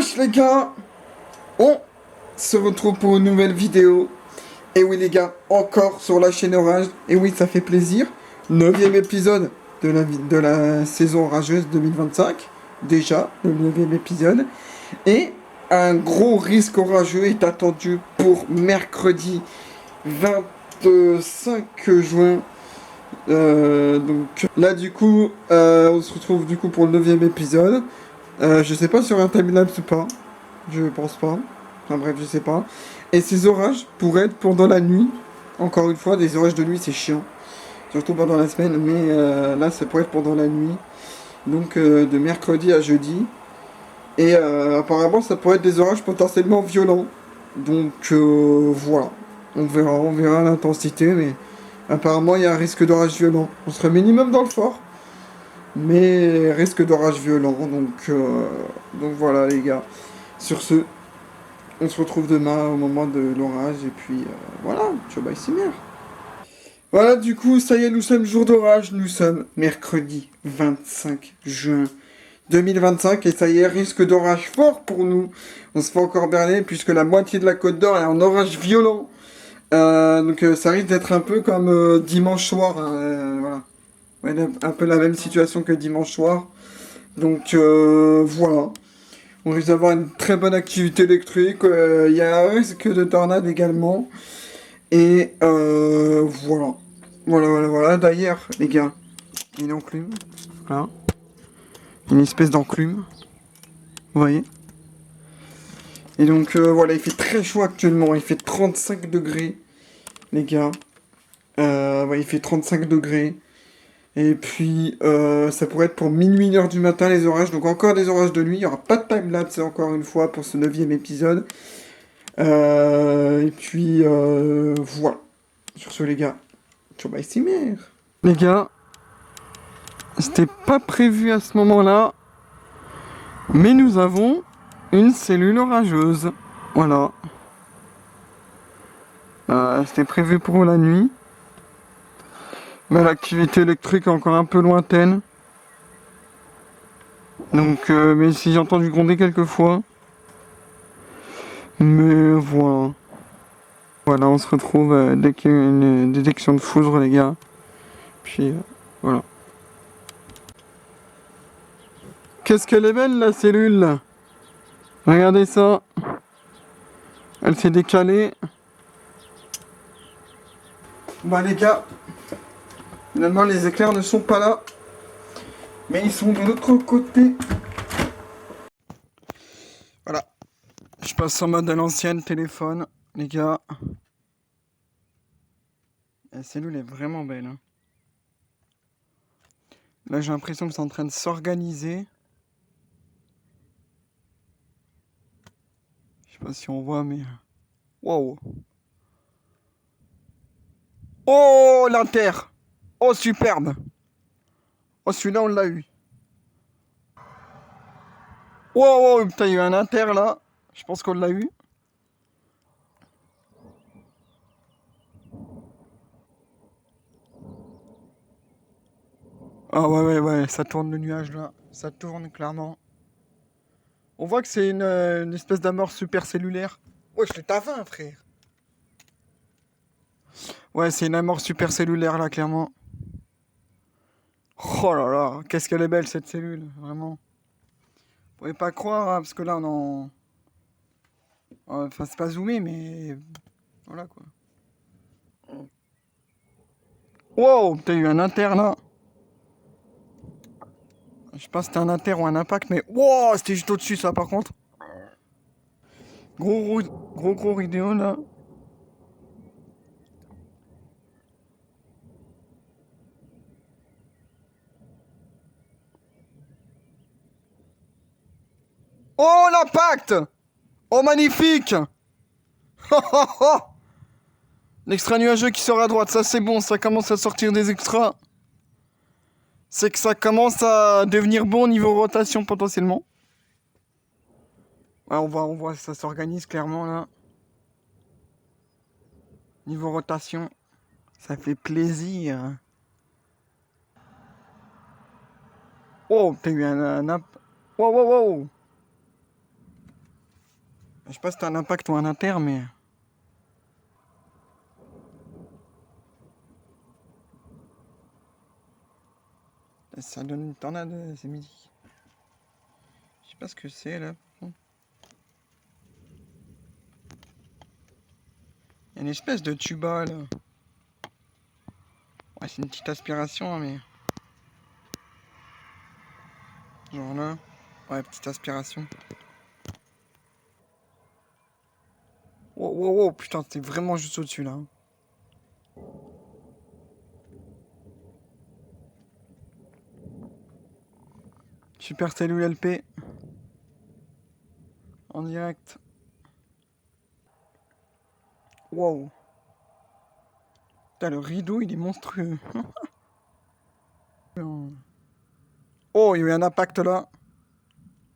Wesh les gars, on se retrouve pour une nouvelle vidéo. Et oui les gars, encore sur la chaîne Orage. Et oui, ça fait plaisir. 9e épisode de la saison orageuse 2025. Déjà, le 9e épisode. Et un gros risque orageux est attendu pour mercredi 25 juin. Donc là du coup, on se retrouve du coup pour le 9e épisode. Je sais pas si y aura un timelapse ou pas. Je pense pas. Enfin bref, je sais pas. Et ces orages pourraient être pendant la nuit. Encore une fois, des orages de nuit, c'est chiant. Surtout pendant la semaine, mais là, ça pourrait être pendant la nuit. Donc de mercredi à jeudi. Et apparemment, ça pourrait être des orages potentiellement violents. Donc voilà. On verra l'intensité, mais apparemment, il y a un risque d'orage violent. On serait minimum dans le fort. Mais risque d'orage violent. Donc voilà, les gars. Sur ce, on se retrouve demain au moment de l'orage. Et puis voilà, ciao, bye, c'est mère. Voilà, du coup, ça y est, nous sommes jour d'orage. Nous sommes mercredi 25 juin 2025. Et ça y est, risque d'orage fort pour nous. On se fait encore berner puisque la moitié de la Côte d'Or est en orage violent. Donc ça risque d'être un peu comme dimanche soir. Hein, voilà. Ouais, un peu la même situation que dimanche soir. Donc voilà. On risque d'avoir une très bonne activité électrique. Il y a un risque de tornade également. Et voilà. Voilà. D'ailleurs, les gars, une enclume. Voilà. Une espèce d'enclume. Vous voyez. Et donc voilà, il fait très chaud actuellement. Il fait 35 degrés, les gars. Ouais, il fait 35 degrés. Et puis, ça pourrait être pour minuit, 1h du matin, les orages. Donc encore des orages de nuit. Il n'y aura pas de timelapse, encore une fois, pour ce 9e épisode. Et puis, voilà. Sur ce, les gars. Ciao, bye, c'est mère. Les gars, c'était pas prévu à ce moment-là. Mais nous avons une cellule orageuse. Voilà. C'était prévu pour la nuit. Mais l'activité électrique est encore un peu lointaine. Donc, mais si j'ai entendu gronder quelques fois. Mais voilà. Voilà, on se retrouve dès qu'il y a une détection de foudre, les gars. Puis, voilà. Qu'est-ce qu'elle est belle, la cellule, là. Regardez ça. Elle s'est décalée. Bah, les gars. Finalement, les éclairs ne sont pas là. Mais ils sont de l'autre côté. Voilà. Je passe en mode à l'ancienne téléphone, les gars. La cellule est vraiment belle. Hein. Là, j'ai l'impression que c'est en train de s'organiser. Je sais pas si on voit, mais... Wow. Oh, l'inter. Oh, superbe. Oh, celui-là, on l'a eu. Wow, putain, il y a eu un inter, là. Je pense qu'on l'a eu. Ah ouais, ça tourne le nuage, là. Ça tourne, clairement. On voit que c'est une espèce d'amorce supercellulaire. Ouais, je l'ai à 20, frère. Ouais, c'est une amorce supercellulaire, là, clairement. Oh là là, qu'est-ce qu'elle est belle, cette cellule, vraiment. Vous pouvez pas croire, hein, parce que là, on en... Enfin, c'est pas zoomé, mais... Voilà, quoi. Wow, t'as eu un inter, là. Je sais pas si c'était un inter ou un impact, mais... Wow, c'était juste au-dessus, ça, par contre. Gros vidéo, là. Oh, l'impact! Oh, magnifique! L'extra nuageux qui sort à droite, ça c'est bon, ça commence à sortir des extras. C'est que ça commence à devenir bon niveau rotation potentiellement. Ouais, on voit, ça s'organise clairement là. Niveau rotation, ça fait plaisir. Oh, t'as eu un wow. Je sais pas si c'était un impact ou un inter, mais... Ça donne une tornade, c'est midi. Je sais pas ce que c'est, là. Il y a une espèce de tuba, là. Ouais, c'est une petite aspiration, mais... Genre là. Ouais, petite aspiration. Wow, wow, wow, putain, c'était vraiment juste au-dessus, là. Super cellule LP. En direct. Wow. Putain, le rideau, il est monstrueux. Oh, il y a eu un impact là.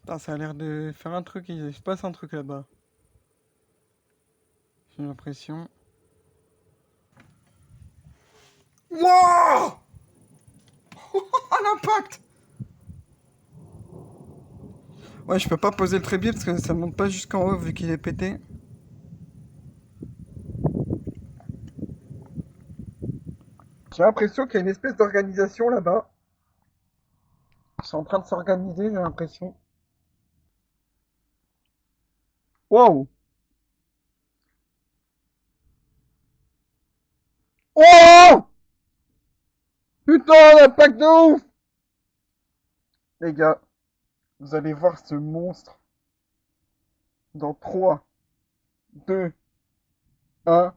Putain, ça a l'air de faire un truc. Il se passe un truc là-bas. J'ai l'impression. Wow. L'impact. Ouais, je peux pas poser le trépied parce que ça monte pas jusqu'en haut vu qu'il est pété. J'ai l'impression qu'il y a une espèce d'organisation là-bas. Ils sont en train de s'organiser, j'ai l'impression. Wow! Oh! Putain, l'impact de ouf! Les gars, vous allez voir ce monstre dans 3, 2, 1.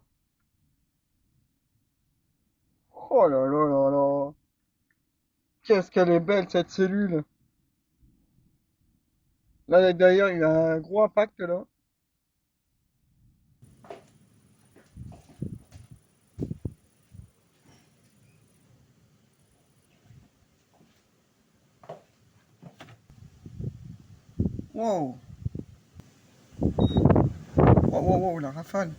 Oh là là là là! Qu'est-ce qu'elle est belle cette cellule! Là, d'ailleurs, il y a un gros impact là. Wow! Wow, wow, wow, la rafale!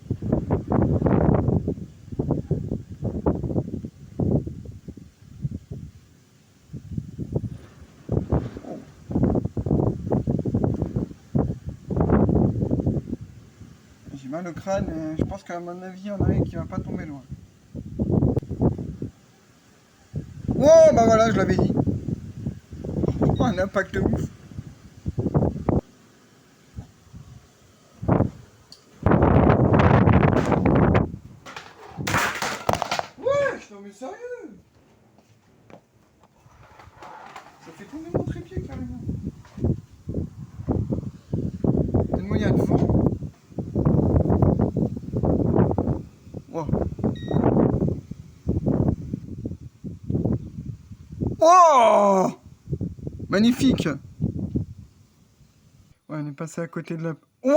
J'ai mal au crâne, je pense qu'à mon avis, il y en a un qui va pas tomber loin. Wow, bah voilà, je l'avais dit. Oh, un impact de ouf. Ouais, non mais sérieux. Ça fait tomber mon trépied carrément. Tellement il y a de vent. Wow. Oh, magnifique. Ouais, on est passé à côté de la... Wow.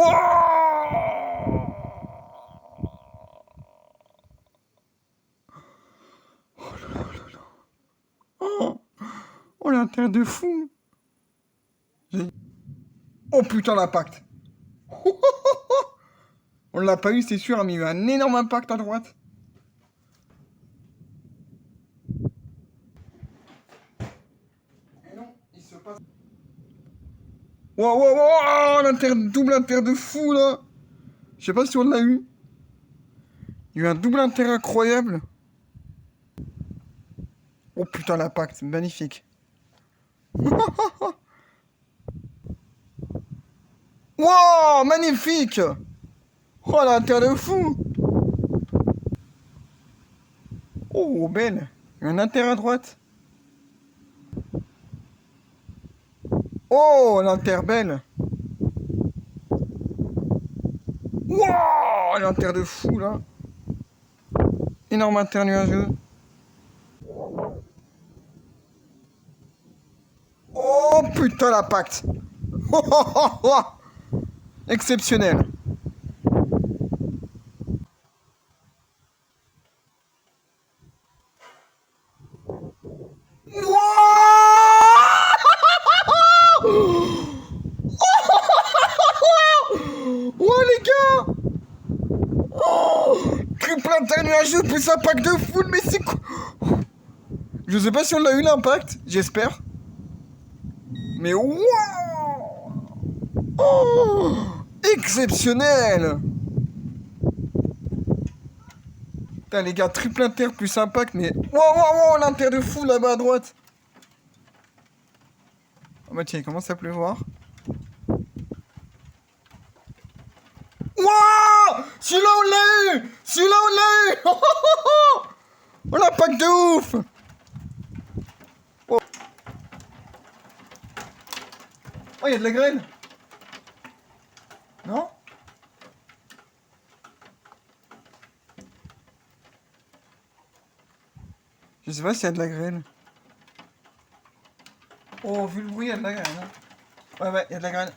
Oh, oh l'intérêt de fou. Oh putain l'impact. On l'a pas eu c'est sûr, mais il y a eu un énorme impact à droite. Et non, il se passe... Wow, wow, wow, double inter de fou là. Je sais pas si on l'a eu. Il y a eu un double inter incroyable. Oh putain l'impact, magnifique. Wow, magnifique. Oh l'inter de fou. Oh belle. Il y a un inter à droite. Oh l'inter belle. Wow, l'inter de fou là. Énorme inter nuageux. Oh putain l'impact. Exceptionnel. Oh les gars. Oh, triple inter nuageux plus impact de foule, mais c'est quoi? Je sais pas si on l'a eu l'impact, j'espère. Mais wow. Oh, Exceptionnel! Putain, les gars, triple inter plus impact, mais... Wow, l'inter de fou là-bas à droite. Oh bah tiens, il commence à pleuvoir. Wouah! Celui-là, on l'a eu! Celui-là, on l'a eu! Oh, l'impact de ouf! Oh, oh, il y a de la graine! Non? Je sais pas s'il y a de la graine. Oh, vu le bruit, il y a de la graine. Hein. Ouais, il y a de la graine.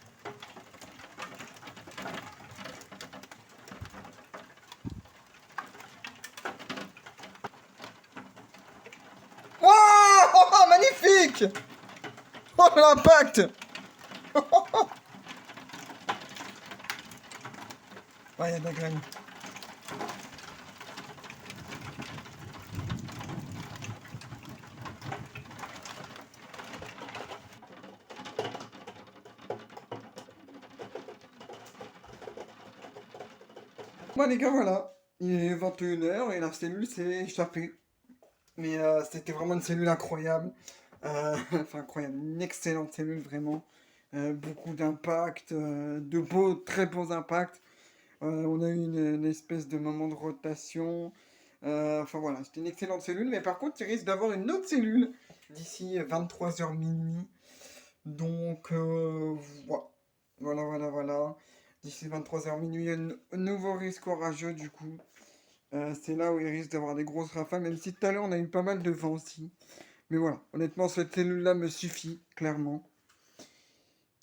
Wouah! Oh, magnifique! Oh, l'impact! Ouais, il y a de la graine. Bon les gars, voilà. Il est 21 h et la cellule s'est échappée. Mais c'était vraiment une cellule incroyable. Enfin incroyable, une excellente cellule vraiment. Beaucoup d'impact, de beaux, très beaux impacts. On a eu une espèce de moment de rotation. Enfin voilà, c'était une excellente cellule. Mais par contre, il risque d'avoir une autre cellule d'ici 23 h minuit. Donc voilà. Voilà. D'ici 23 h minuit, il y a un nouveau risque orageux du coup. C'est là où il risque d'avoir des grosses rafales, même si tout à l'heure on a eu pas mal de vent aussi. Mais voilà, honnêtement, cette cellule-là me suffit, clairement.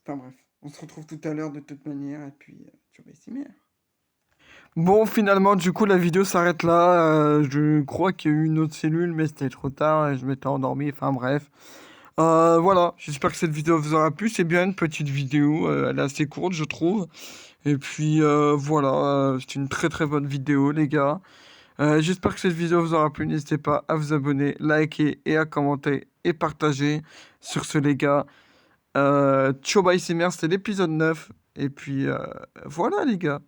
Enfin bref, on se retrouve tout à l'heure de toute manière, et puis tu vas estimer. Bon, finalement, du coup, la vidéo s'arrête là. Je crois qu'il y a eu une autre cellule, mais c'était trop tard et je m'étais endormi. Enfin bref. Voilà, j'espère que cette vidéo vous aura plu. C'est bien une petite vidéo, elle est assez courte, je trouve. Et puis voilà, c'est une très très bonne vidéo, les gars. J'espère que cette vidéo vous aura plu. N'hésitez pas à vous abonner, liker et à commenter et partager. Sur ce, les gars, ciao, bye, c'est c'était l'épisode 9. Et puis voilà, les gars.